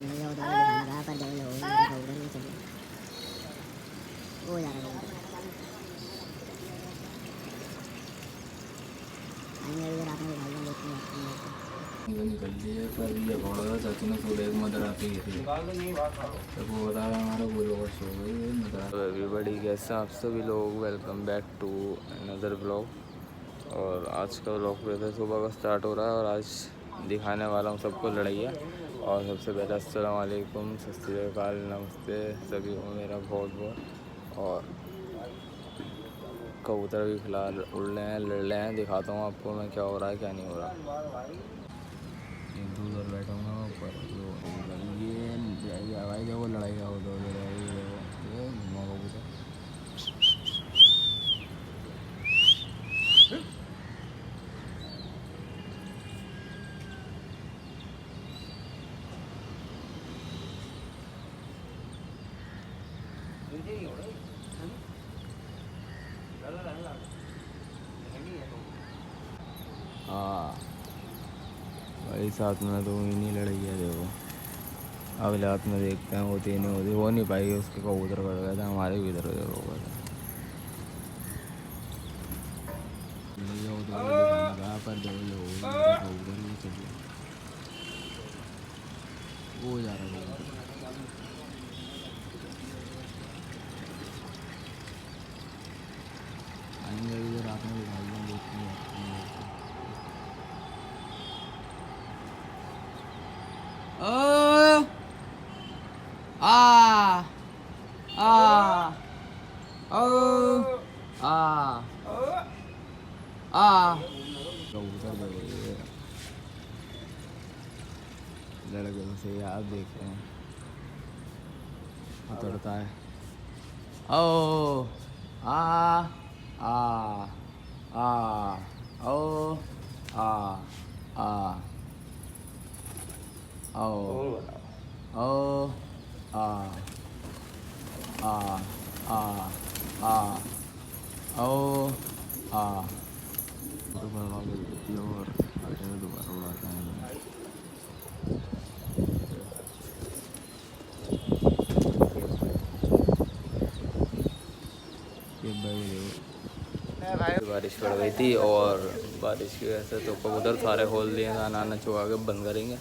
निकल लिए पर ये घोड़ा चाचू ने थोड़े एक मदर आती थी तो वो बता रहा हमारा गोल ओवर सो गई मदर। एवरीबॉडी कैसे आप सभी लोग, welcome back to another blog. और आज का ब्लॉग वैसे सुबह का स्टार्ट हो रहा है और आज दिखाने वाला हूँ सबको लड़ाइयाँ। और सबसे पहले अस्सलाम वालेकुम, सत श्री अकाल, नमस्ते सभी को मेरा बहुत बहुत। और कबूतर भी फिलहाल उड़ रहे हैं, लड़ रहे हैं, दिखाता हूँ आपको मैं क्या हो रहा है क्या नहीं हो रहा। उधर बैठा हूँ ऊपर ये भाई देखो लड़ाई का होता है ये घुमा कबूतर। हाँ भाई साथ में तो ही नहीं लड़ाई है देखो। अगले हाथ में देखते हैं होती नहीं होती, हो नहीं पाई, उसके कबूतर कट गया था, हमारे भी इधर उधर हो गया था। पर वो जा रहा है आएंगे इधर रात में दिखाई देखते हैं। ओ आ आ ओ आ आ कबूतर लड़के से याद देखते हैं उतरता है। ओ आ आ आ ओ आ आ ओ ओ आ आ आ आ ओ आ दोबारा देती है और आगे में दोबारा उड़ाते हैं। बारिश पड़ गई थी और बारिश की वजह से तो कबूतर सारे खोल दिए, दाना आना चुका के बंद करेंगे।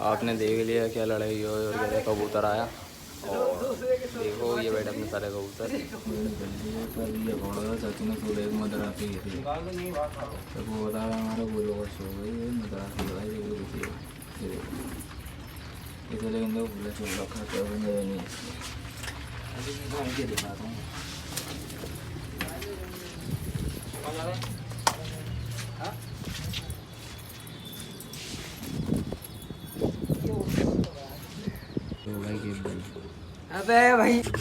आपने देख लिया क्या लड़ाई हो और कैसे कबूतर आया। और देखो ये बैठे अपने सारे कबूतर। ये घोड़ा चाचू ने थोड़े एक मदर आती थी तो वो बता रहा हमारा गोल ओवर सो गई मदर आती है भाई इसे लेकिन तो खुला छोड़ रखा तो मेरे नहीं अभी मैं के दिखाता हूँ। अबे भाई चल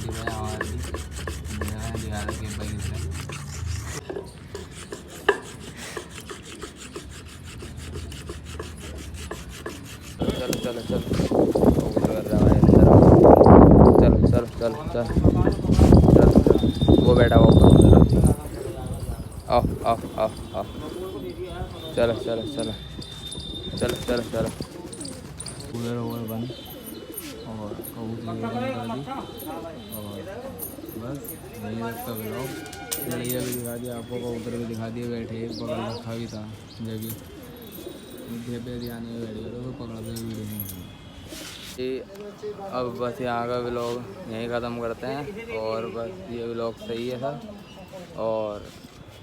चल चल चल चल चल चल चल वो बैठा हुआ ऊपर आओ आओ आओ आओ चलो चलो चलो चलो चलो चलो कूलर ओवर बंद और कबूतर और बस यही रखता ब्लॉग। लड़िया भी दिखा दिया आपको, कबूतर भी दिखा दिए, बैठे पकड़ रखा भी था जब भी आने में बैठ गया तो पकड़ा था वीडियो में। अब बस यहाँ का व्लॉग यहीं ख़त्म करते हैं और बस ये व्लॉग सही है सर। और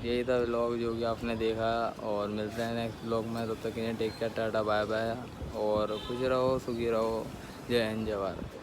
यही था व्लॉग जो कि आपने देखा और मिलते हैं नेक्स्ट व्लॉग में। तब तक के लिए take care, tata bye bye और खुश रहो, सुखी रहो, जय हिंद जय भारत।